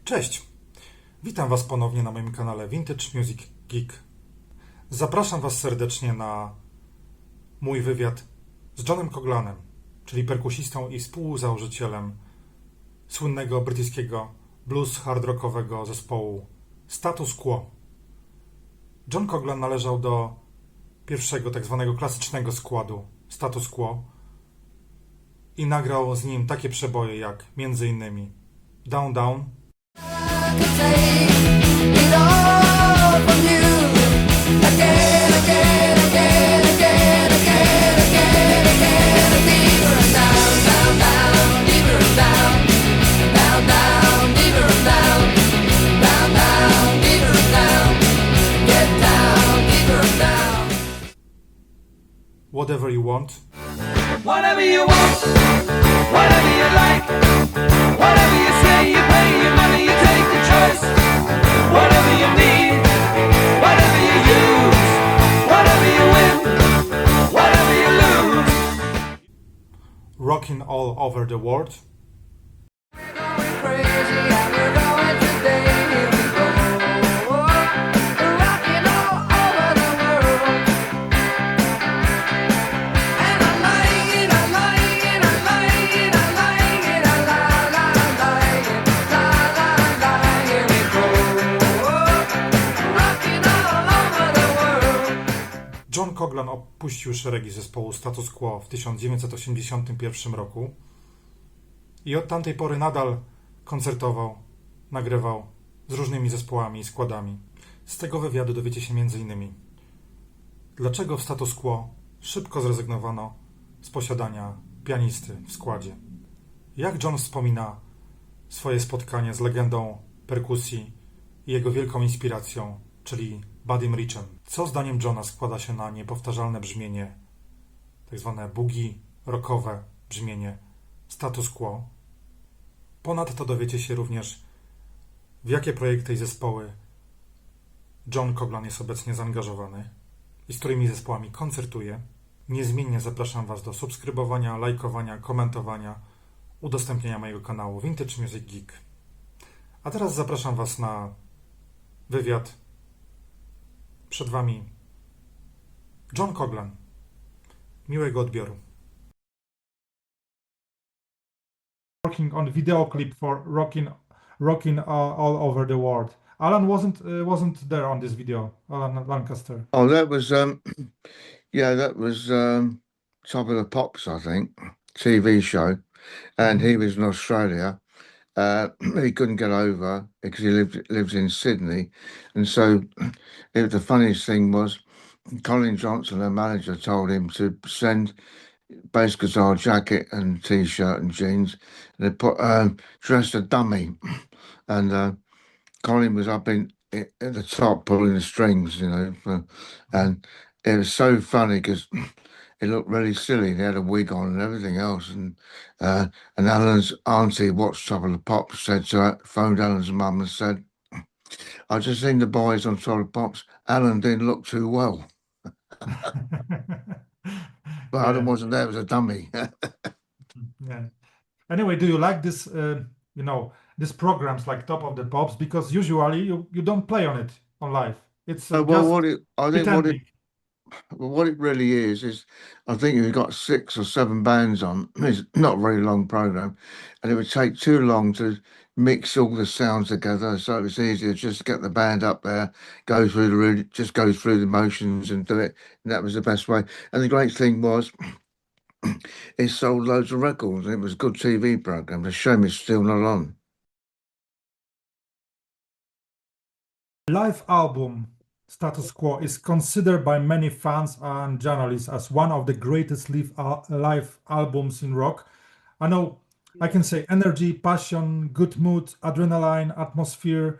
Cześć! Witam Was ponownie na moim kanale Vintage Music Geek. Zapraszam Was serdecznie na mój wywiad z Johnem Coglanem, czyli perkusistą i współzałożycielem słynnego brytyjskiego blues hard rockowego zespołu Status Quo. John Coglan należał do pierwszego tak zwanego klasycznego składu Status Quo i nagrał z nim takie przeboje jak m.in. Down Down, Whatever You Want, Whatever you want, whatever you like, whatever you say, you pay your money, you take the choice. Whatever you need, whatever you use, whatever you win, whatever you lose. Rockin' All Over the World, We're going crazy, and we're going today. Here we go, rocking all over the world. And I like it, I like it, I like it, I like it, I like it, la. Here we go, rocking all over the world. John Coglan opuścił szeregi zespołu Status Quo w 1981 roku i od tamtej pory nadal koncertował, nagrywał z różnymi zespołami i składami. Z tego wywiadu dowiecie się m.in. dlaczego w Status Quo szybko zrezygnowano z posiadania pianisty w składzie. Jak John wspomina swoje spotkanie z legendą perkusji i jego wielką inspiracją, czyli Buddym Richem. Co zdaniem Johna składa się na niepowtarzalne brzmienie, tak zwane boogie, rockowe brzmienie Status Quo. Ponadto dowiecie się również, w jakie projekty i zespoły John Coglan jest obecnie zaangażowany i z którymi zespołami koncertuje. Niezmiennie zapraszam Was do subskrybowania, lajkowania, komentowania, udostępniania mojego kanału Vintage Music Geek. A teraz zapraszam Was na wywiad. Przed Wami John Coglan. Miłego odbioru. Working on video clip for rocking all over the world. Alan wasn't there on this video. Alan Lancaster. Oh, that was yeah, that was Top of the Pops, I think, TV show, and he was in Australia. He couldn't get over because he lives in Sydney, and so the funniest thing was Colin Johnson, the manager, told him to send bass guitar jacket and t-shirt and jeans, and they put dressed a dummy, and Colin was up at the top pulling the strings, and it was so funny because it looked really silly. He had a wig on and everything else, and Alan's auntie watched Top of the Pops, phoned Alan's mum and said, "I just seen the boys on Top of the Pops. Alan didn't look too well, but Alan wasn't there. It was a dummy." Yeah. Anyway, do you like this? These programs like Top of the Pops, because usually you don't play on it on live. It's Well, just what pretending. it really is I think you've got 6 or 7 bands on. It's not a very long program, and it would take too long to mix all the sounds together. So it was easier just to get the band up there, go through the motions and do it. And that was the best way. And the great thing was, it sold loads of records. And it was a good TV program. The shame it's still not on. Live album Status Quo is considered by many fans and journalists as one of the greatest live albums in rock. I know I can say energy, passion, good mood, adrenaline, atmosphere,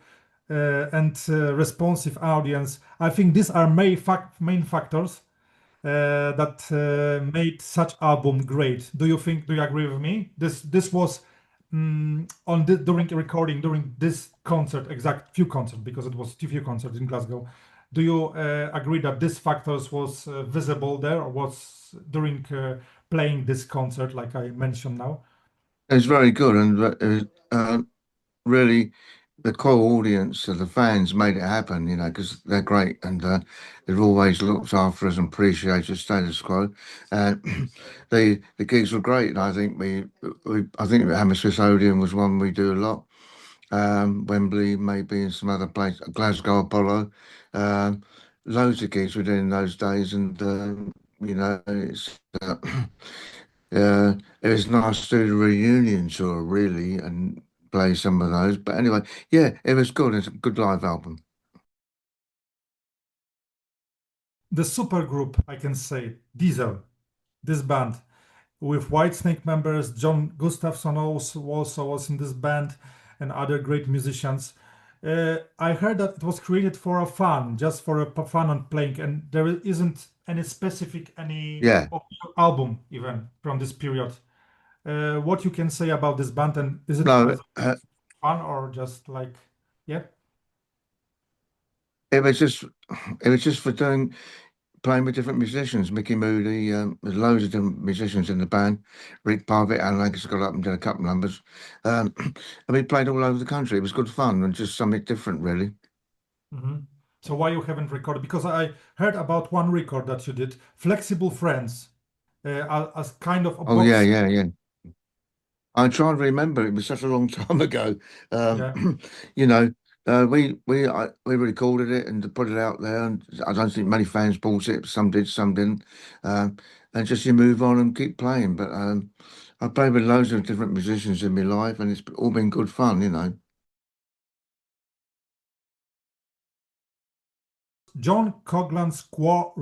and responsive audience. I think these are main factors that made such album great. Do you agree with me? This was during recording, during this concert, exact few concerts, because it was few concerts in Glasgow. Do you agree that this factors was visible there, or was during playing this concert, like I mentioned now? It's very good and really the core audience of the fans made it happen, you know, because they're great and they've always looked after us and appreciated status quo. And the gigs were great, and I think I think Hammersmith Odeon was one we do a lot. Wembley, maybe, and some other place, Glasgow Apollo. Um, Loads of gigs we did in those days, and you know, it was nice to do the reunion tour, really, and play some of those. But anyway, yeah, it was good. It's a good live album. The supergroup, I can say, Diesel, this band with Whitesnake members, John Gustafson also was in this band, and other great musicians. I heard that it was created for a fun, just for a fun on playing, and there isn't any specific any Yeah, album even from this period. What you can say about this band, and is it no, as fun or just like, yeah? it was just it was just for doing playing with different musicians. Mickey Moody, there's loads of different musicians in the band. Rick Parfitt, Alan Angus got up and did a couple of numbers. And we played all over the country. It was good fun and just something different, really. Mhm. So why you haven't recorded? Because I heard about one record that you did, Flexible Friends, as kind of a Oh yeah, box. yeah, yeah. I'm trying to remember. It was such a long time ago. Yeah. You know, we recorded it and put it out there, and I don't think many fans bought it. Some did, some didn't. Um, and just you move on and keep playing. But I played with loads of different musicians in my life, and it's all been good fun. You know. John Coughlan's Quo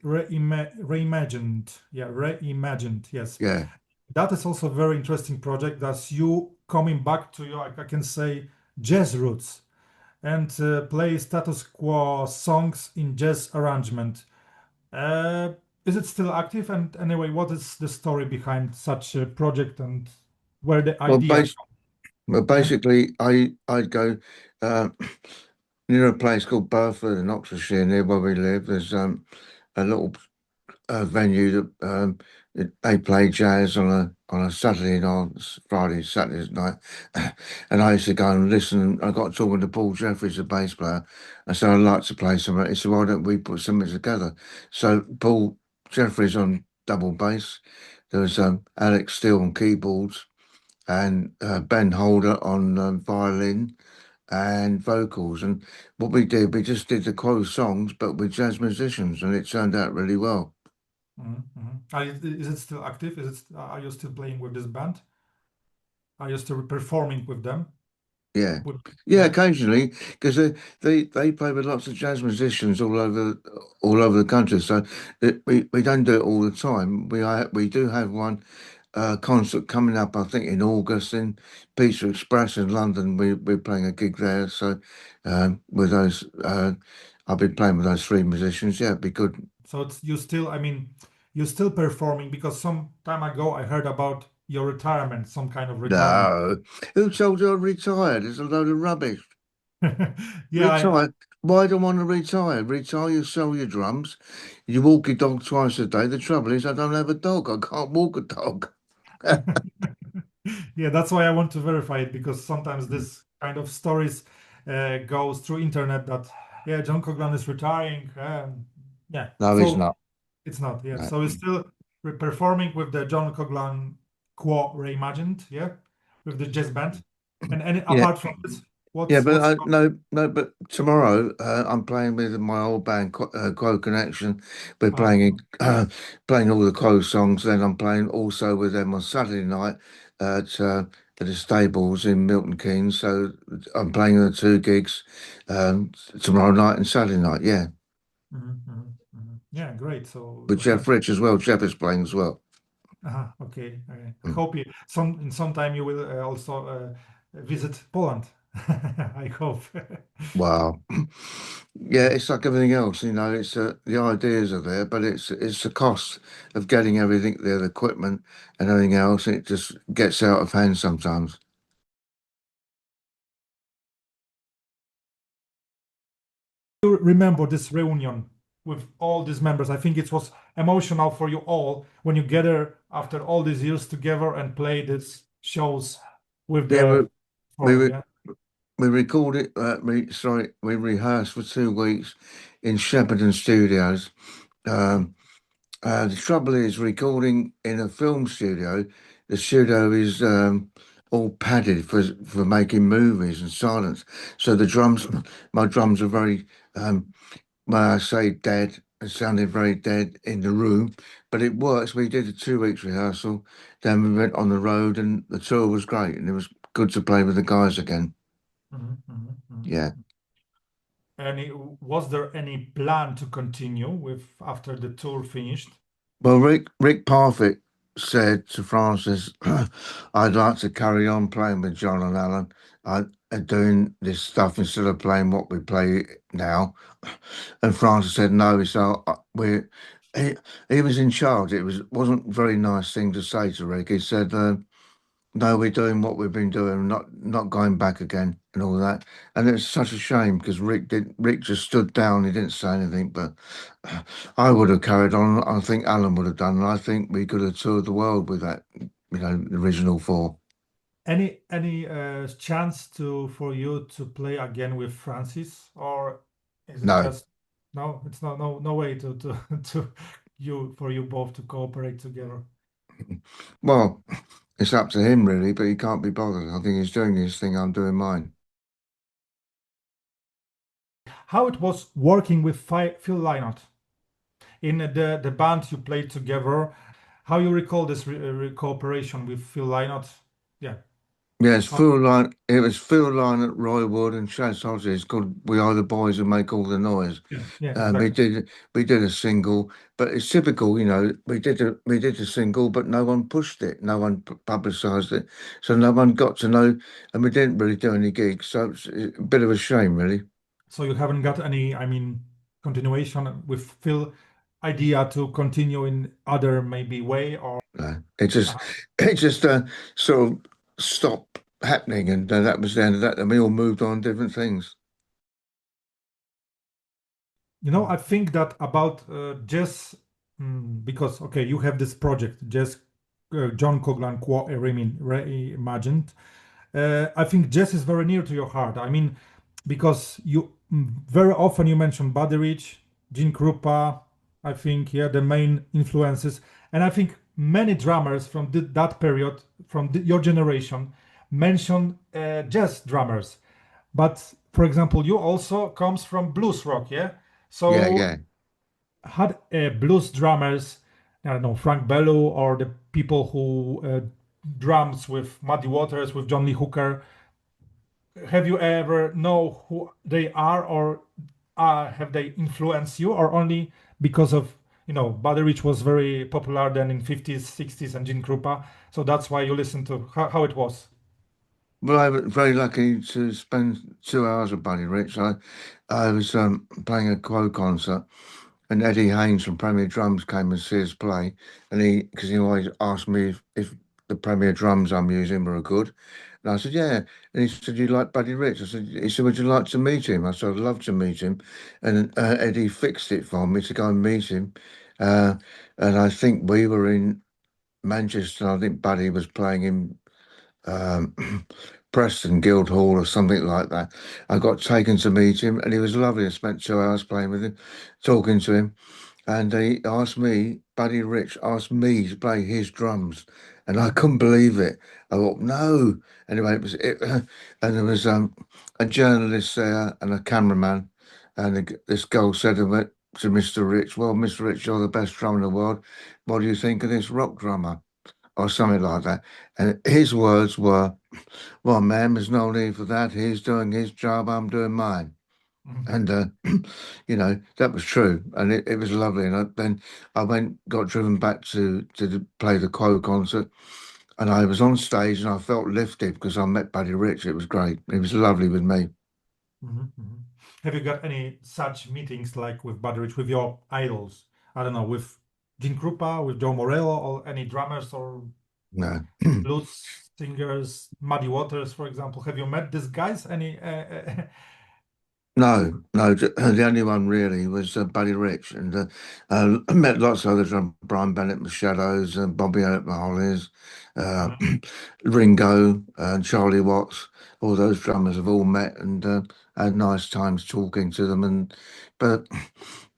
Reimagined. Yeah, Reimagined. Yes. Yeah. That is also a very interesting project. That's you coming back to your, I can say, jazz roots and play status quo songs in jazz arrangement. Uh, is it still active? And anyway, what is the story behind such a project and where the Well, idea? Yeah. basically, I'd go near a place called Burford in Oxfordshire, near where we live. There's a little venue that they play jazz on a Saturday night, Friday, Saturday night, and I used to go and listen. I got talking to Paul Jeffries, the bass player. I said I'd like to play something. He said, "Why don't we put something together?" So Paul Jeffries on double bass. There was Alex Steele on keyboards and Ben Holder on violin and vocals. And what we did, we just did the Quo songs, but with jazz musicians, and it turned out really well. Is it still active? Are you still playing with this band? Are you still performing with them? Yeah, With, yeah, yeah. occasionally because they play with lots of jazz musicians all over the country. So we don't do it all the time. We do have one concert coming up, I think, in August in Pizza Express in London. We're playing a gig there. So with those, I've been playing with those three musicians. Yeah, it'd be good. So it's you still, I mean, you're still performing because some time ago I heard about your retirement, some kind of retirement. No, who told you I retired? It's a load of rubbish. Yeah, Retire. Why do I want to retire? Retire, you sell your drums. You walk your dog twice a day. The trouble is, I don't have a dog. I can't walk a dog. yeah, that's why I want to verify it because sometimes this kind of stories goes through internet that yeah, John Coughlan is retiring. Yeah, No, he's so not. it's not. Yeah, No. so he's still performing with the John Coughlan Quo Reimagined. Yeah, with the jazz band. And any Yeah, apart from this, yeah, what's but what's no, but tomorrow I'm playing with my old band, Quo Connection. We're uh, playing all the Quo songs. Then I'm playing also with them on Saturday night at the stables in Milton Keynes. So I'm playing the two gigs tomorrow night and Saturday night. Yeah, yeah, great. So with Jeff Rich as well. Jeff is playing as well. okay, okay. I Mm. hope you some time you will also visit Poland. I hope. Wow. Yeah, it's like everything else, you know, it's the ideas are there, but it's the cost of getting everything there, the equipment and everything else, and it just gets out of hand sometimes. You remember this reunion with all these members? I think it was emotional for you all when you gather after all these years together and play these shows with Yeah, the we forum. were Yeah. we recorded. We rehearsed for 2 weeks in Shepperton Studios. The trouble is, recording in a film studio, the studio is all padded for making movies and silence. So the drums, my drums are very, when I say dead, it sounded very dead in the room, but it works. We did a 2 weeks rehearsal, then we went on the road, and the tour was great, and it was good to play with the guys again. Yeah. Was there any plan to continue with after the tour finished? Well, Rick Parfitt said to Francis, "I'd like to carry on playing with John and Alan, doing this stuff instead of playing what we play now." And Francis said, "No." So he was in charge. Wasn't a very nice thing to say to Rick. He said, "No, we're doing what we've been doing, not going back again," and all that. And it's such a shame because Rick just stood down. He didn't say anything, but I would have carried on. I think Alan would have done, and I think we could have toured the world with that, the original four. Any chance for you to play again with Francis, or is it No. just no? It's no way to for you both to cooperate together. Well, it's up to him really, but he can't be bothered. I think he's doing his thing. I'm doing mine. How it was working with Phil Lynott in the band you played together? How you recall this cooperation with Phil Lynott? Yeah. Yes, it was Phil Lynott, Roy Wood, and Chas Hodges. It's called "We Are the Boys Who Make All the Noise." Yeah, exactly. We did a single, but it's typical, we did a single, but no one pushed it, no one publicised it, so no one got to know, and we didn't really do any gigs, so it's a bit of a shame, really. So you haven't got any, continuation with Phil idea to continue in other maybe way, or No, it just sort of stopped happening, and that was the end of that, and we all moved on different things. I think that about jazz, because okay, you have this project, jazz, John Coughlan reimagined. I think jazz is very near to your heart. Because you very often you mention Buddy Rich, Gene Krupa. I think the main influences, and I think many drummers from that period, from your generation, mention jazz drummers. But for example, you also comes from blues rock, yeah. So Yeah. had blues drummers, I don't know, Frank Bello, or the people who drums with Muddy Waters, with John Lee Hooker. Have you ever know who they are, or have they influenced you, or only because of Buddy Rich was very popular then in 50s, 60s, and Gene Krupa, so that's why you listen to how it was? Well, I was very lucky to spend 2 hours with Buddy Rich. I was playing a Quo concert, and Eddie Haynes from Premier Drums came and see us play, and because he always asked me if the Premier drums I'm using were good, and I said yeah, and he said, "You like Buddy Rich?" He said, "Would you like to meet him?" I said, "I'd love to meet him," and Eddie fixed it for me to go and meet him, and I think we were in Manchester. I think Buddy was playing in Preston Guildhall or something like that. I got taken to meet him, and he was lovely. I spent 2 hours playing with him, talking to him, and Buddy Rich asked me to play his drums, and I couldn't believe it. I thought, no. Anyway, and there was a journalist there and a cameraman, and this girl said to Mr. Rich, "Well, Mr. Rich, you're the best drummer in the world. What do you think of this rock drummer?" Or something like that. And his words were, "Well, ma'am, there's no need for that. He's doing his job, I'm doing mine." And that was true, and it was lovely. And then I got driven back to play the Quo concert, and I was on stage, and I felt lifted because I met Buddy Rich. It was great. It was lovely with me. Have you got any such meetings like with Buddy Rich, with your idols? I don't know, with Gene Krupa, with Joe Morello, or any drummers or No. blues singers, Muddy Waters, for example. Have you met these guys? Any No, no, the only one really was Buddy Rich, and I met lots of other drummers, Brian Bennett with Shadows, and Bobby Elliott with Hollies, uh, Mhm. Ringo, and Charlie Watts. All those drummers have all met and had nice times talking to them. And but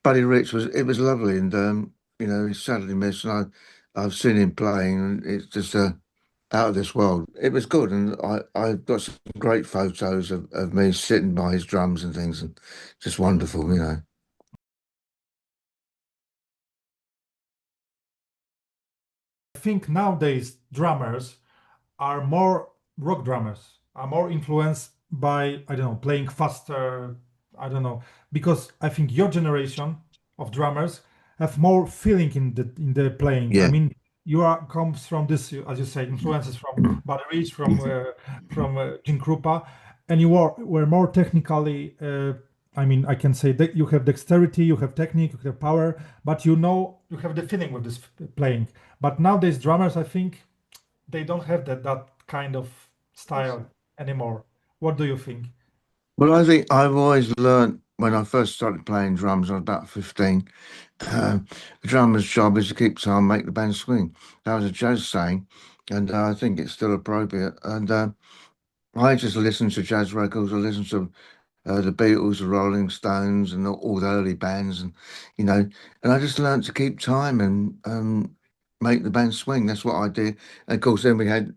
Buddy Rich was lovely, and he's sadly missed. And I've seen him playing, and it's just out of this world. It was good, and I've got some great photos of me sitting by his drums and things, and just wonderful. I think nowadays drummers are more rock drummers, are more influenced by, I don't know, playing faster, I don't know, because I think your generation of drummers have more feeling in the playing. I Yeah. mean, you are comes from this, as you say, influences from Buddy Rich, from Jim Krupa, and you were more technically. I mean, I can say that you have dexterity, you have technique, you have power, but you have the feeling with this playing. But nowadays, drummers, I think, they don't have that kind of style anymore. What do you think? Well, I think I've always learned when I first started playing drums, I was about 15. The drummer's job is to keep time, make the band swing. That was a jazz saying, and I think it's still appropriate. And I just listen to jazz records. I listen to the Beatles, the Rolling Stones, and all the early bands, you know, and I just learned to keep time and make the band swing. That's what I did. And of course, then we had,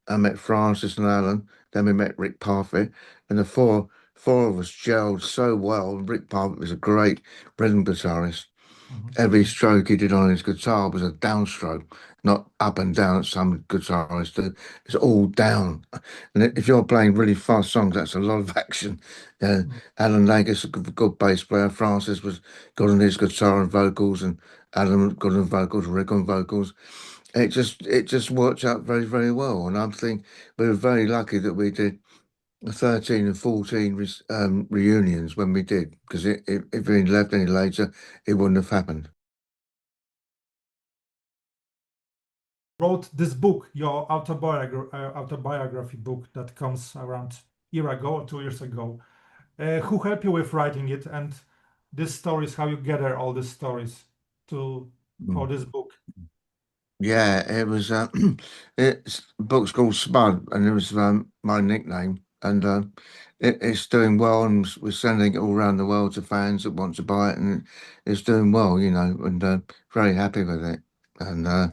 I met Francis and Alan. Then we met Rick Parfitt, and the four of us gelled so well. Rick Parfitt was a great rhythm guitarist. Mhm, Every stroke he did on his guitar was a downstroke, not up and down as some guitarists do. It's all down. And if you're playing really fast songs, that's a lot of action. mhm. Alan Nagus, a good bass player. Francis was good on his guitar and vocals, and Alan was good on vocals, Rick on vocals. It just worked out very, very well. And I'm thinking we were very lucky that we did 13 and 14 reunions when we did, because if we'd left any later, it wouldn't have happened. Wrote this book, your autobiography book that comes around year ago or 2 years ago. Who helped you with writing it, and these stories, how you gather all these stories to for Mm. this book? Yeah, it was. It's book's called Spud, and it was my nickname, and it's doing well, and we're sending it all around the world to fans that want to buy it, and it's doing well, and very happy with it, and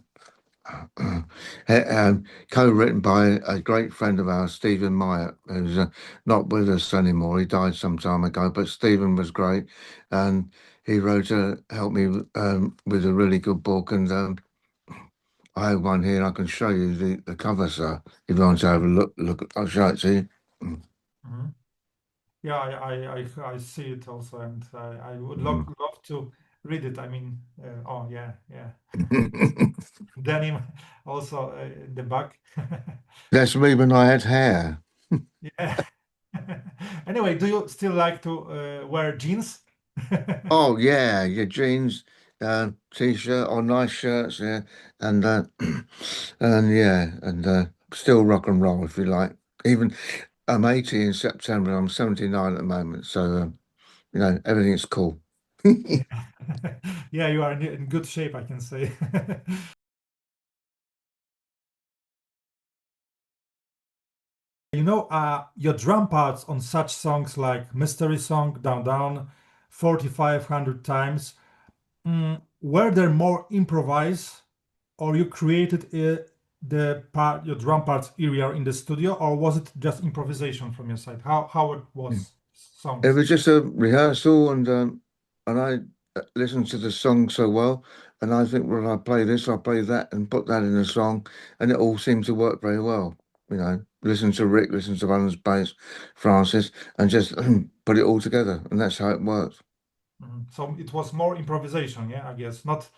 co-written by a great friend of ours, Stephen Myatt, who's not with us anymore. He died some time ago, but Stephen was great, and he wrote helped me with a really good book, and I have one here. I can show you the cover, sir. If you want to have a look, I'll show it to you. Mhm. Yeah, I see it also, and I would Mm. love to read it. I mean, oh yeah, yeah. Denim also in the back. That's me when I had hair. Yeah. Anyway, do you still like to wear jeans? Oh yeah, your jeans, t-shirt or nice shirts, yeah, and and yeah, and still rock and roll if you like. Even I'm 80 in September. I'm 79 at the moment, so everything's cool. Yeah. Yeah, you are in good shape, I can say. Your drum parts on such songs like Mystery Song, Down Down, 4,500 times, were there more improvised, or you created your drum parts area in the studio, or was it just improvisation from your side? How it was It songs? was just a rehearsal, and I listened to the song so well, and I think, well, I play this, I play that, and put that in a song, and it all seemed to work very well. Listen to Rick, listen to Alan's bass, Francis, and just put it all together, and that's how it works. Mhm. So it was more improvisation, yeah, I guess, not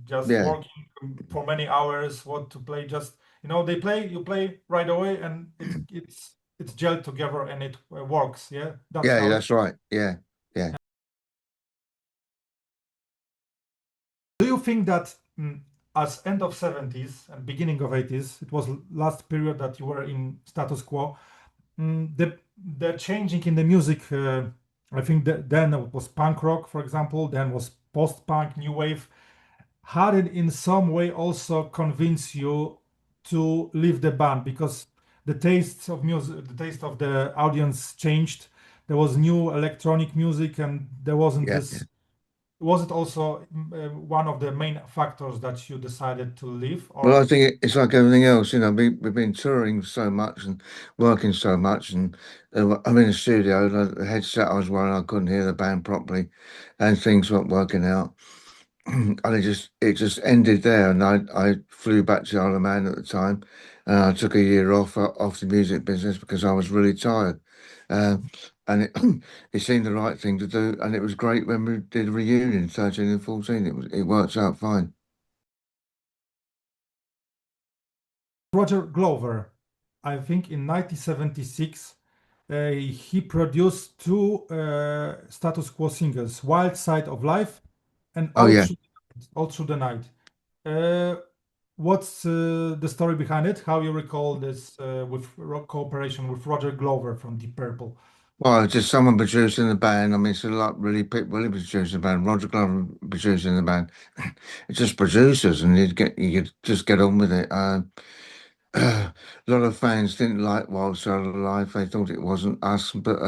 just Yeah, working for many hours, what to play. Just they play, you play right away, and it's gelled together and it works. Yeah, that's yeah, how it. that's right. Yeah, yeah. Do you think that as end of 70s and beginning of 80s, it was last period that you were in status quo? the changing in the music. I think that then it was punk rock, for example. Then was post-punk, new wave. Had it in some way also convince you to leave the band because the taste of music, the taste of the audience changed. There was new electronic music, and there wasn't Yeah. this. Was it also one of the main factors that you decided to leave, Well, I or? think it's like everything else, you know, we've been touring so much and working so much, and I'm in the studio, the headset I was wearing, I couldn't hear the band properly, and things weren't working out. And it just ended there, and I flew back to Isle of Man at the time, and I took a year off the music business because I was really tired, uh, and it seemed the right thing to do, and it was great when we did a reunion, 13 and 14. It worked out fine. Roger Glover, I think in 1976, he produced two status quo singles, Wild Side of Life and Oh yeah. All Through the Night. Uh, what's the story behind it? How you recall this with cooperation with Roger Glover from Deep Purple? Well, just someone producing the band. I mean, it's like really Pete Williams producing the band, Roger Glover producing the band. It's just producers, and you could just get on with it. A lot of fans didn't like Wild Side of Life. They thought it wasn't us, but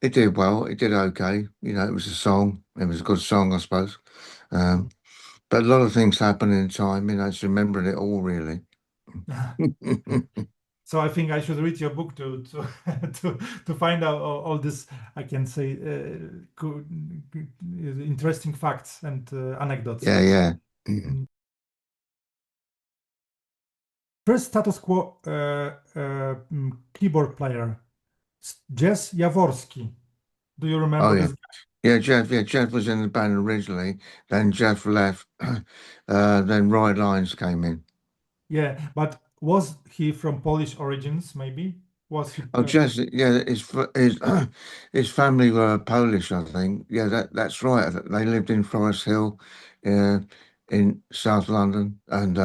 it did well. It did okay. You know, it was a song. It was a good song, I suppose. Um, but a lot of things happen in time. You know, it's remembering it all really. So I think I should read your book to find out all this. I can say interesting facts and anecdotes. Yeah, yeah. Mm. First status quo keyboard player, Jess Jaworski. Do you Oh remember yeah. this? Yeah, Jeff. Yeah, Jeff was in the band originally. Then Jeff left. Then Roy Lyons came in. Yeah, but was he from Polish origins? Maybe was he? Oh, Jeff. Yeah, his his family were Polish, I think. Yeah, that's right. They lived in Forest Hill, uh, in South London, and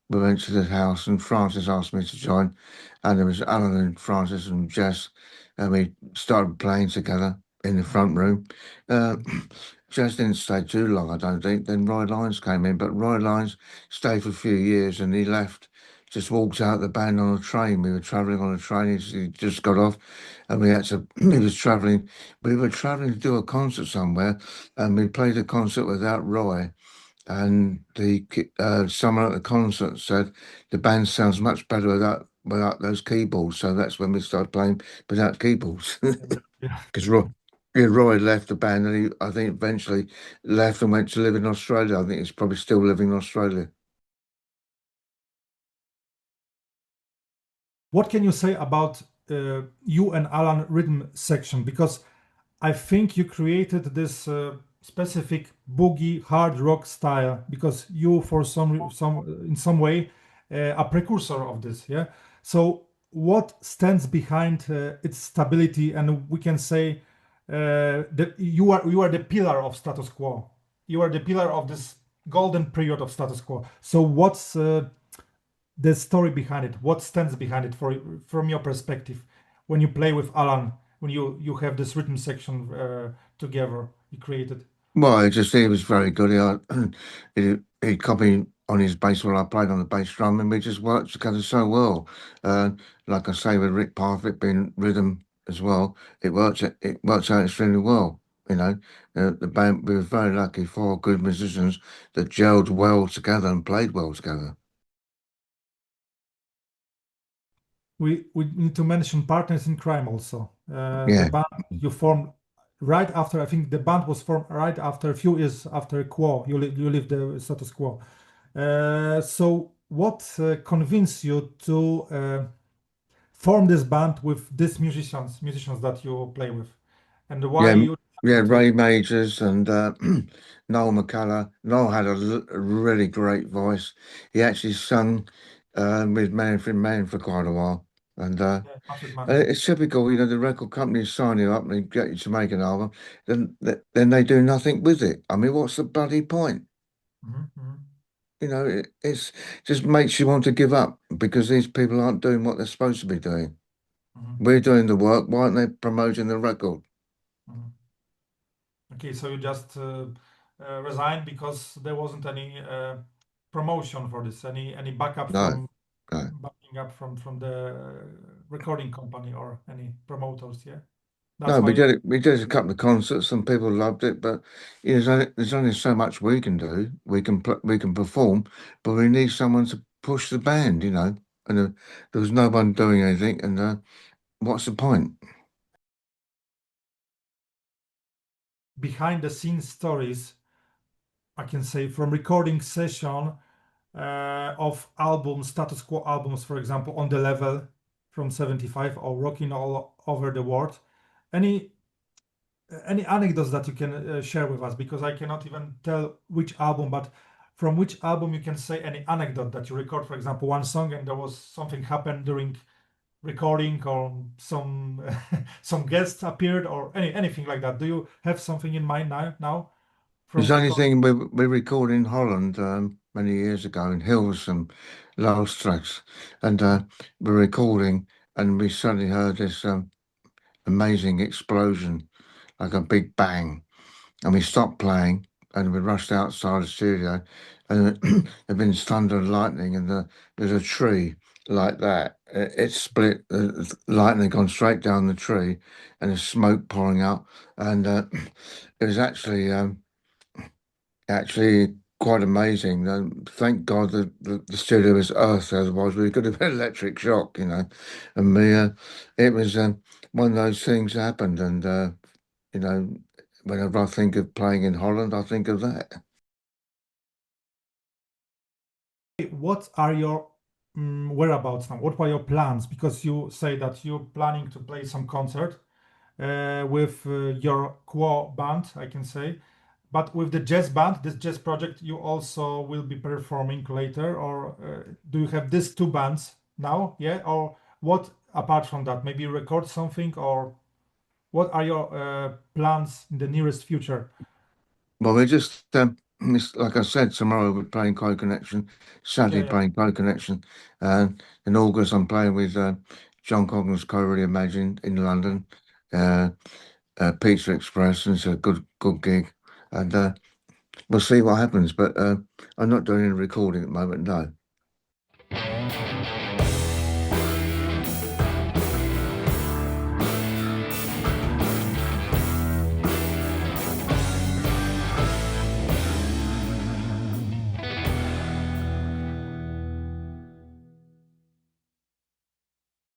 we went to the house. And Francis asked me to join, and there was Alan and Francis and Jess, and we started playing together in the front room. Uh, Jess didn't stay too long, I don't think. Then Roy Lyons came in, but Roy Lyons stayed for a few years and he left, just walked out the band on a train. We were traveling on a train. He just got off and we had to, he was traveling. We were traveling to do a concert somewhere and we played a concert without Roy. And someone at the concert said the band sounds much better without those keyboards. So that's when we started playing without keyboards. Yeah. Because Roy left the band, and I think, eventually left and went to live in Australia. I think he's probably still living in Australia. What can you say about you and Alan rhythm section? Because I think you created this specific boogie hard rock style because you, for some in some way, a precursor of this. Yeah. So what stands behind its stability? And we can say that you are the pillar of status quo. You are the pillar of this golden period of status quo. So what's the story behind it? What stands behind it from your perspective when you play with Alan, when you have this rhythm section together you created? Well, he was very good. He copied on his bass while I played on the bass drum, and we just worked together so well. Uh, like I say, with Rick Parfitt being rhythm as well, it works out extremely well. You know, the band, we were very lucky, four good musicians that gelled well together and played well together. We need to mention Partners in Crime also. The Yeah. band you formed right after, I think the band was formed right after a few years after Quo. You leave the status quo. So what convinced you to form this band with these musicians that you play with, and why Yeah, you yeah, decided to? Ray Majors and Noel McCullough. Noel had a really great voice. He actually sung with Man for quite a while. And Manfred Mann, yeah. it's typical, you know, the record companies sign you up and they get you to make an album, then they do nothing with it. I mean, what's the bloody point? Mhm, mhm. You know, it's just makes you want to give up because these people aren't doing what they're supposed to be doing. Mhm. We're doing the work. Why aren't they promoting the record? Mhm. Okay, so you just resigned because there wasn't any promotion for this, any backup No, from no. backing up from the recording company or any promoters, yeah? That's No, why we you. did it. We did a couple of concerts, and people loved it. But there's only so much we can do. We can perform, but we need someone to push the band. And there was no one doing anything. And what's the point? Behind the scenes stories, I can say, from recording session of albums, status quo albums, for example, On the Level from 75 or Rocking All Over the World. Any any anecdotes that you can share with us? Because I cannot even tell which album, but from which album you can say any anecdote that you record, for example, one song and there was something happened during recording or some some guests appeared or anything like that. Do you have something in mind now There's from only recording? thing we recorded in Holland many years ago in Hilversum, Lowstrax, and we're recording, and we suddenly heard this amazing explosion, like a big bang. And we stopped playing and we rushed outside the studio, and there'd been thunder and lightning, and there's a tree like that. It split, lightning gone straight down the tree, and there's smoke pouring out, and it was actually quite amazing. Thank God that the studio was earth, otherwise we could have had electric shock. And it was one of those things happened, and you know, whenever I think of playing in Holland, I think of that. What are your whereabouts now? What were your plans? Because you say that you're planning to play some concert with your Quo band, I can say. But with the jazz band, this jazz project, you also will be performing later, or do you have these two bands now? Yeah, or what apart from that? Maybe record something, or what are your plans in the nearest future? Well, we're just like I said, tomorrow we're playing Co Connection, Yeah, Saturday yeah. playing Co Connection, and in August I'm playing with John Coggan's Co Reimagined in London, uh, Pizza Express, and it's a good gig, and we'll see what happens. But I'm not doing any recording at the moment. No.